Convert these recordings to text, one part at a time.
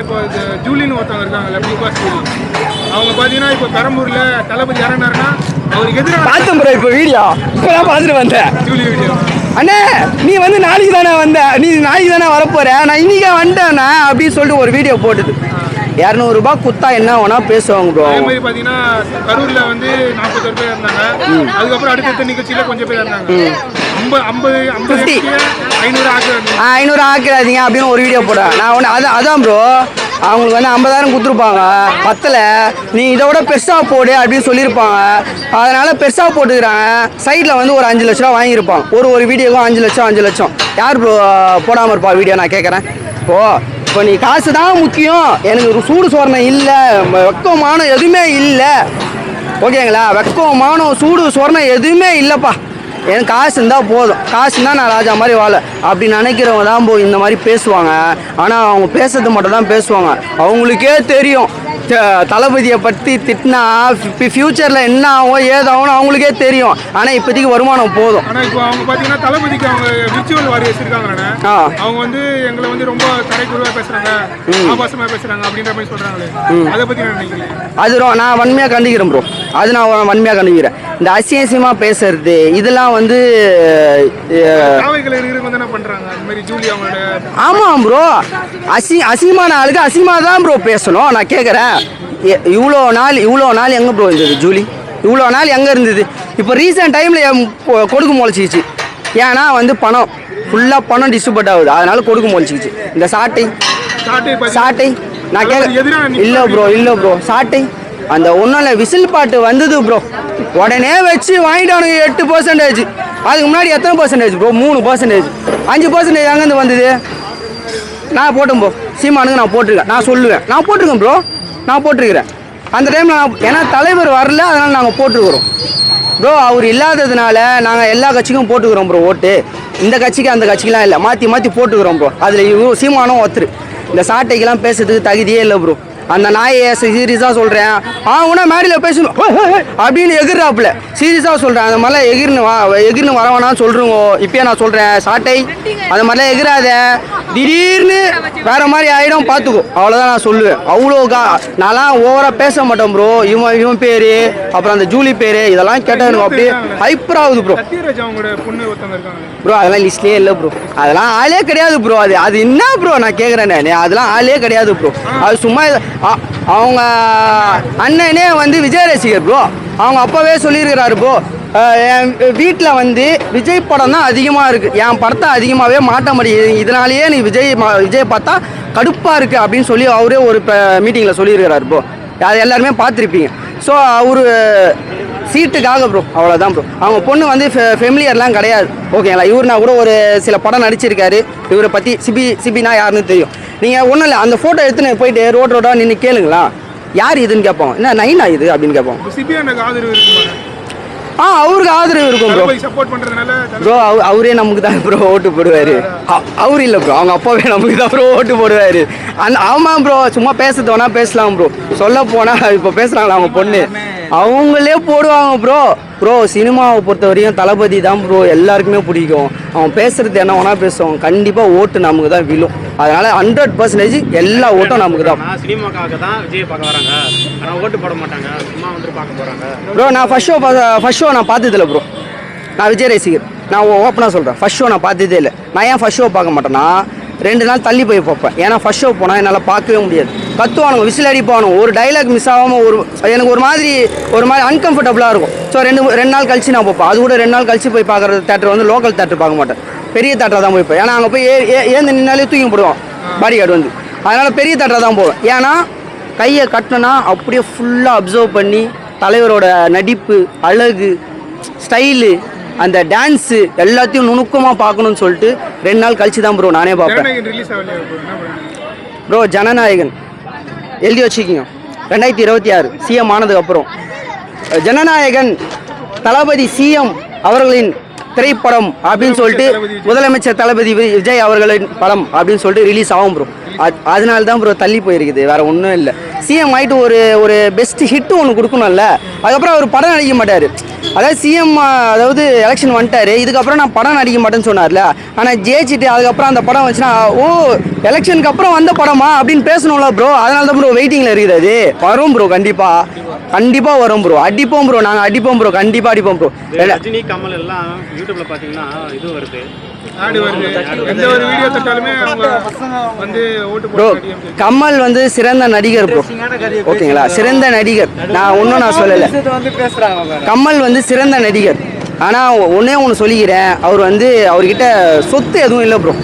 இப்போ ஜூலின்னு ஒருத்தவங்க இருக்காங்கல்ல, பிக் பாஸ் ஜூலி. அவங்க பார்த்தீங்கன்னா இப்போ பெரம்பூரில் தளபதி இறங்கினாருன்னா அவருக்கு எதிராக பார்த்தேன் ப்ரோ. இப்போ வீடியோ இப்போ தான் பார்த்துட்டு வந்தேன். Julie video. அண்ணே நீ வந்து நாளைக்கு தானே வந்த, நீ நாளைக்கு தானே வரப்போற, நான் இன்னைக்கே வந்துட்டேண்ணா அப்படின்னு சொல்லிட்டு ஒரு வீடியோ போட்டுது. 200 ரூபாய் குத்தா என்ன வேணா பேசுவாங்க ப்ரோ. அதே மாதிரி பார்த்தீங்கன்னா கரூரில் வந்து 40 பேர் இருந்தாங்க. அதுக்கப்புறம் அடுத்த நிகழ்ச்சியில் கொஞ்சம் பேர் இருந்தாங்க. 50 500 ஆக்கிறாதீங்க அப்படின்னு ஒரு வீடியோ போட்டேன் நான். ஒன்று அதான் ப்ரோ, அவங்களுக்கு வந்து 50,000 கொடுத்துருப்பாங்க, பத்தில் நீ இதை விட பெருசாக போடு அப்படின்னு சொல்லியிருப்பாங்க. அதனால் பெருசாக போட்டுக்கிறாங்க. சைடில் வந்து ஒரு 5 லட்ச ரூபா வாங்கியிருப்பாங்க. ஒரு வீடியோக்கும் 5 லட்சம். யார் ப்ரோ போடாமல் இருப்பா வீடியோ? நான் கேட்குறேன். இப்போ நீ காசு தான் முக்கியம், எனக்கு ஒரு சூடு சோரணை இல்லை, வெக்கமான எதுவுமே இல்லை, ஓகேங்களா? வெக்கமான சூடு சோரணை எதுவுமே இல்லைப்பா, எனக்கு காசு இருந்தால் போதும், காசுன்னா நான் ராஜா மாதிரி வாழ அப்படி நினைக்கிறவங்க தான் போய் இந்த மாதிரி பேசுவாங்க. ஆனால் அவங்க பேசுறது மட்டும் தான் பேசுவாங்க. அவங்களுக்கே தெரியும் தளபதியை பற்றி திட்டினா ஃபியூச்சரில் என்ன ஆகும் ஏதாகும் அவங்களுக்கே தெரியும். ஆனால் இப்போதைக்கு வருமானம் போதும். ஆனால் இப்போ அவங்க பார்த்தீங்கன்னா தளபதிக்கு அவங்க விர்ச்சுவல் வாரியர்ஸ் இருக்காங்கண்ணே, அவங்க வந்து எங்களை வந்து ரொம்ப தரைக்குழுவாக பேசுகிறாங்க, ஆபாசமாக பேசுகிறாங்க அப்படின்ற மாதிரி சொல்கிறாங்களே, அதை பற்றி நான் நினைக்கிறேன். அது நான் வன்மையாக கண்டிக்கிறேன் ப்ரோ. அது நான் வன்மையாக கண்டிக்கிறேன். இந்த அசியசியமாக பேசுறது இதெல்லாம் வந்து பண்றாங்க. அந்த மாதிரி ஜூலி அவங்களோட ஆமாம் ப்ரோ, அசிங்கமான ஆளுக்கு அசிங்கமாக தான் ப்ரோ பேசணும். நான் கேட்குறேன், இவ்வளோ நாள் எங்கே ப்ரோ இருந்தது ஜூலி? இவ்வளோ நாள் எங்கே இருந்தது? இப்போ ரீசெண்ட் டைமில் கொடுக்கு முளைச்சிக்கிச்சு. ஏன்னா வந்து பணம் ஃபுல்லாக பணம் டிஸ்ட்ரிபியூட் ஆகுது, அதனால கொடுக்கு முளைச்சிக்கிச்சு. இந்த சாட்டை நான் கேட்க இல்லை ப்ரோ சாட்டை அந்த ஒன்றும் விசில் பாட்டு வந்தது ப்ரோ, உடனே வச்சு வாங்கிட்டானுங்க 8%. அதுக்கு முன்னாடி எத்தனை பர்சன்டேஜ் ப்ரோ? 3%. 5% எங்கேருந்து வந்தது? நான் போட்டேன் ப்ரோ, சீமானுக்கு நான் போட்டிருக்கேன், நான் சொல்லுவேன், நான் போட்டிருக்கேன் ப்ரோ, நான் போட்டிருக்கிறேன். அந்த டைமில் ஏன்னா தலைவர் வரல, அதனால் நாங்கள் போட்டுருக்குறோம் ப்ரோ. அவர் இல்லாததுனால நாங்கள் எல்லா கட்சிக்கும் போட்டுக்கிறோம் ப்ரோ ஓட்டு. இந்த கட்சிக்கு அந்த கட்சிக்கெலாம் இல்லை, மாற்றி போட்டுக்கிறோம் ப்ரோ. அதில் சீமானும் ஒருத்தர். இந்த சாட்டைக்கெல்லாம் பேசுறதுக்கு தகுதியே இல்லை ப்ரோ. அந்த நாயை சீரியஸாக சொல்கிறேன், உன்னா மேடியில் பேசணும் அப்படின்னு எகிர்றாப்புல. சீரியஸாக சொல்கிறேன், அந்த மாதிரிலாம் எகிர்னு வரவேணான்னு சொல்கிறோங்க. இப்போயே நான் சொல்கிறேன், சாட்டை அந்த மாதிரிலாம் எகிராத, திடீர்னு வேறு மாதிரி ஆகிடும் பார்த்துக்கோ, அவ்வளோதான் நான் சொல்லுவேன். நான்லாம் ஓவராக பேச மாட்டேன் ப்ரோ. இவன் பேர், அப்புறம் அந்த ஜூலி பேர், இதெல்லாம் கேட்டால் எனக்கு அப்படியே ஹைப்பர் ஆகுது ப்ரோ. அதெல்லாம் லிஸ்ட்லேயே இல்லை ப்ரோ, அதெல்லாம் ஆளே கிடையாது ப்ரோ. அது என்ன ப்ரோ நான் கேட்குறேன், நான் அதெல்லாம் ஆளே கிடையாது ப்ரோ. அது சும்மா அவங்க அண்ணனே வந்து விஜய் ரசிகர் ப்ரோ. அவங்க அப்பாவே சொல்லியிருக்கிறாரு ப்ரோ, என் வீட்டில் வந்து விஜய் படம் தான் அதிகமாக இருக்குது, என் படத்தை அதிகமாகவே மாட்ட முடியுது, இதனாலேயே நீ விஜய் பார்த்தா கடுப்பாக இருக்குது அப்படின்னு சொல்லி அவரே ஒரு மீட்டிங்கில் சொல்லியிருக்கிறாரு ப்ரோ. அது எல்லாருமே பார்த்துருப்பீங்க. ஸோ அவர் சீட்டுக்காக ப்ரோ, அவ்வளோதான் ப்ரோ. அவங்க பொண்ணு வந்து ஃபெமிலியர்லாம் கிடையாது, ஓகேங்களா? இவருனா கூட ஒரு சில படம் நடிச்சிருக்காரு. இவரை பற்றி சிபினா யாருன்னு தெரியும். நீங்கள் ஒன்றும் இல்லை, அந்த ஃபோட்டோ எடுத்துன்னு போயிட்டு ரோடாக நின்று கேளுங்களா, யார் இதுன்னு கேட்பாங்க, என்ன நைனா இது அப்படின்னு கேட்பாங்க. அவருக்கு ஆதரவு இருக்கும் ப்ரோ. ப்ரோ அவரே நமக்கு தான் ப்ரோ ஓட்டு போடுவார். அவரு இல்லை ப்ரோ, அவங்க அப்பாவே நமக்கு தான் ப்ரோ ஓட்டு போடுவார். ஆமாம் ப்ரோ, சும்மா பேசுறது வேணா பேசலாம் ப்ரோ. சொல்ல போனால் இப்போ பேசுகிறாங்களா அவங்க பொண்ணு, அவங்களே போடுவாங்க ப்ரோ. சினிமாவை பொறுத்த வரையும் தளபதி தான் ப்ரோ எல்லாருக்குமே பிடிக்கும். அவன் பேசுறது என்ன வேணா பேசுவான், கண்டிப்பாக ஓட்டு நமக்கு தான் விழும். அதனால 100% எல்லா ஓட்டும் நமக்கு தான். சினிமாக்காக தான் விஜய் பார்க்க வராங்க, ஆனால் ஓட்டு போட மாட்டாங்க, சும்மா வந்து பார்க்க போகிறாங்க ப்ரோ. நான் ஃபர்ஸ்ட் ஷோ நான் பார்த்ததில்லை ப்ரோ. நான் விஜய் ரசிகர், நான் ஓப்பனாக சொல்கிறேன், ஃபர்ஸ்ட் ஷோ நான் பார்த்ததே இல்லை. நான் ஏன் ஃபர்ஸ்ட் ஷோ பார்க்க மாட்டேன்னா 2 நாள் தள்ளி போய் பார்ப்பேன். ஏன்னா ஃபர்ஸ்ட் ஷோ போனால் என்னால் பார்க்கவே முடியாது. கத்துவானுங்க, விசில் அடிப்பானுங்க, ஒரு டைலாக் மிஸ் ஆகாமல் எனக்கு ஒரு மாதிரி அன்கம்ஃபர்டபுளாக இருக்கும். ஸோ 2 நாள் கழிச்சு நான் பார்ப்பேன். அது கூட 2 நாள் கழிச்சு போய் பார்க்குற தேட்டர் வந்து லோக்கல் தேட்டர் பார்க்க மாட்டேன், பெரிய தேட்டர் தான் போய்ப்பேன். ஏன்னா அங்கே போய் ஏந்து நின்னாலே தூக்கி போடுவோம் பாடி கார்டு வந்து. அதனால் பெரிய தேட்டர் தான் போவேன். ஏன்னா கையை கட்டினா அப்படியே ஃபுல்லாக அப்சர்வ் பண்ணி தலைவரோட நடிப்பு, அழகு, ஸ்டைலு, அந்த டான்ஸு எல்லாத்தையும் நுணுக்கமாக பார்க்கணும்னு சொல்லிட்டு 2 நாள் கழிச்சு தான் ப்ரோ நானே பார்ப்பேன். ப்ரோ ஜனநாயகன் எழுதி வச்சுக்கிங்க, 2026 சிஎம் ஆனதுக்கப்புறம் ஜனநாயகன் தளபதி சிஎம் அவர்களின் திரைப்படம் அப்படின்னு சொல்லிட்டு முதலமைச்சர் தளபதி விஜய் அவர்களின் படம் அப்படின்னு சொல்லிட்டு ரிலீஸ் ஆகும் ப்ரோ. அதனால தான் ப்ரோ தள்ளி போயிருக்குது, வேற ஒன்றும் இல்லை. சிஎம் ஆகிட்டு ஒரு பெஸ்ட் ஹிட்டு ஒன்று கொடுக்கணும்ல, அதுக்கப்புறம் அவர் படம் நடிக்க மாட்டார். அதாவது சிஎம் அதாவது எலெக்ஷன் வந்துட்டாரு, இதுக்கப்புறம் நான் படம் நடிக்க மாட்டேன்னு சொன்னார்ல. ஆனால் ஜெயிச்சிட்டு அதுக்கப்புறம் அந்த படம் வச்சுன்னா ஓ எலெக்ஷனுக்கு அப்புறம் வந்த படமா அப்படின்னு பேசணும்ல ப்ரோ. அதனால தான் ப்ரோ வெயிட்டிங்கில் இருக்குது. வரும் ப்ரோ, கண்டிப்பாக வரும் ப்ரோ. அடிப்போம் ப்ரோ, நாங்கள் அடிப்போம் ப்ரோ, கண்டிப்பாக அடிப்போம் ப்ரோ. ரஜினி கமல் எல்லாம் யூடியூப்ல பார்த்தீங்கன்னா இது வருது, ஆடு வருது. எந்த ஒரு வீடியோ தட்டாலுமே அவங்க வந்து ஓட்டு ப்ரோ போட்டு கமல் வந்து சிறந்த நடிகர் ப்ரோ, ஓகேங்களா? சிறந்த நடிகர். நான் சொல்லலை, கமல் வந்து சிறந்த நடிகர். ஆனால் ஒன்று சொல்லிக்கிறேன், அவர் வந்து அவர்கிட்ட சொத்து எதுவும் இல்லை ப்ரோ.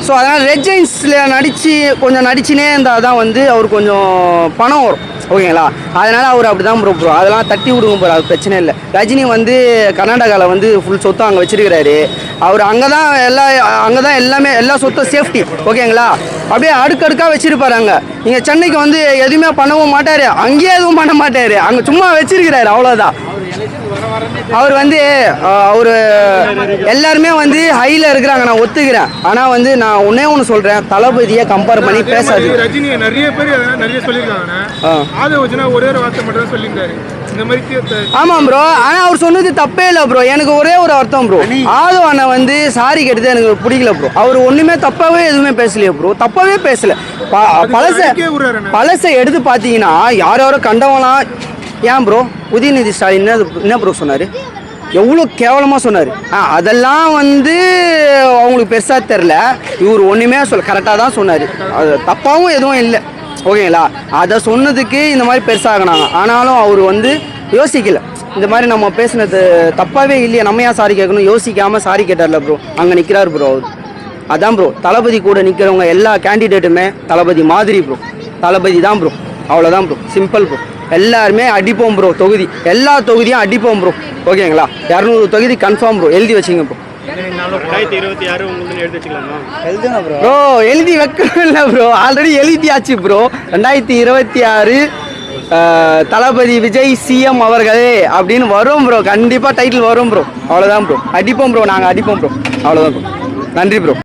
ஸோ அதனால் ரெட் ஜெயின்ஸில் கொஞ்சம் நடிச்சுனே இருந்தால் தான் வந்து அவர் கொஞ்சம் பணம் வரும், ஓகேங்களா? அதனால் அவர் அப்படி தான் ப்ரோ அதெல்லாம் தட்டி விடுங்க ப்ரோ, அது பிரச்சனை இல்லை. ரஜினி வந்து கர்நாடகாவில் வந்து ஃபுல் சொத்தும் அங்கே வச்சிருக்கிறாரு. அவர் அங்கே தான் எல்லாமே எல்லா சொத்தும் சேஃப்டி, ஓகேங்களா? அப்படியே அடுக்கடுக்காக வச்சிருப்பாரு. அங்கே இங்கே சென்னைக்கு வந்து எதுவுமே பண்ணவும் மாட்டார், அங்கேயே எதுவும் பண்ண மாட்டார், அங்கே சும்மா வச்சிருக்கிறாரு, அவ்வளோதான். அவர் வந்து அவர் எல்லாருமே வந்து ஹையில் இருக்கிறாங்க, நான் ஒத்துக்கிறேன். ஆனால் வந்து நான் ஒன்று சொல்கிறேன், தளபதியை கம்பேர் பண்ணி பேசாது. ரஜினி நிறைய பேர் நிறைய சொல்லியிருக்காங்க. ஒரே ஒரு வார்த்தை மட்டும் தான் சொல்லியிருந்தாரு இந்த மாதிரி. ஆமாம் ப்ரோ, ஆனால் அவர் சொன்னது தப்பே இல்லை ப்ரோ. எனக்கு ஒரே ஒரு அர்த்தம் ப்ரோ, ஆது அண்ணன் வந்து சாரி கேட்டது எனக்கு பிடிக்கல ப்ரோ. அவர் ஒன்றுமே தப்பாகவே எதுவுமே பேசலையே ப்ரோ, தப்பாகவே பேசலை. பழசை எடுத்து பார்த்தீங்கன்னா யாரோ கண்டவங்களாம். ஏன் ப்ரோ உதயநிதி ஸ்டாலின் என்ன ப்ரோ சொன்னார், எவ்வளோ கேவலமாக சொன்னார். அதெல்லாம் வந்து அவங்களுக்கு பெருசாக தெரில. இவர் ஒன்றுமே கரெக்டாக தான் சொன்னார், அது தப்பாகவும் எதுவும் இல்லை, ஓகேங்களா? அதை சொன்னதுக்கு இந்த மாதிரி பெருசாகினாங்க. ஆனாலும் அவர் வந்து யோசிக்கல, இந்த மாதிரி நம்ம பேசுனது தப்பாகவே இல்லையா, நம்ம ஏன் சாரி கேட்கணும் யோசிக்காமல் சாரி கேட்டார்ல ப்ரோ. அங்கே நிற்கிறார் ப்ரோ அவர். அதான் ப்ரோ, தளபதி கூட நிற்கிறவங்க எல்லா கேண்டிடேட்டுமே தளபதி மாதிரி ப்ரோ, தளபதி தான் ப்ரோ, அவ்வளோதான் ப்ரோ, சிம்பிள் ப்ரோ. எல்லாருமே அடிப்போம் ப்ரோ, எல்லா தொகுதியும் அடிப்போம் ப்ரோ, ஓகேங்களா? 200 தொகுதி கன்ஃபார்ம் ப்ரோ, எழுதி வச்சுங்க ப்ரோ. 2026 உங்களுக்கு எழுதி வச்சுக்கலாமா ப்ரோ? எழுதி வைக்கணும் இல்லை ப்ரோ, ஆல்ரெடி எழுதியாச்சு ப்ரோ. 2026 தளபதி விஜய் சிஎம் அவர்களே அப்படின்னு வரும் ப்ரோ, கண்டிப்பாக டைட்டில் வரும் ப்ரோ, அவ்வளோதான் ப்ரோ. அடிப்போம் ப்ரோ, நாங்கள் அடிப்போம் ப்ரோ, அவ்வளோதான் ப்ரோ. நன்றி ப்ரோ.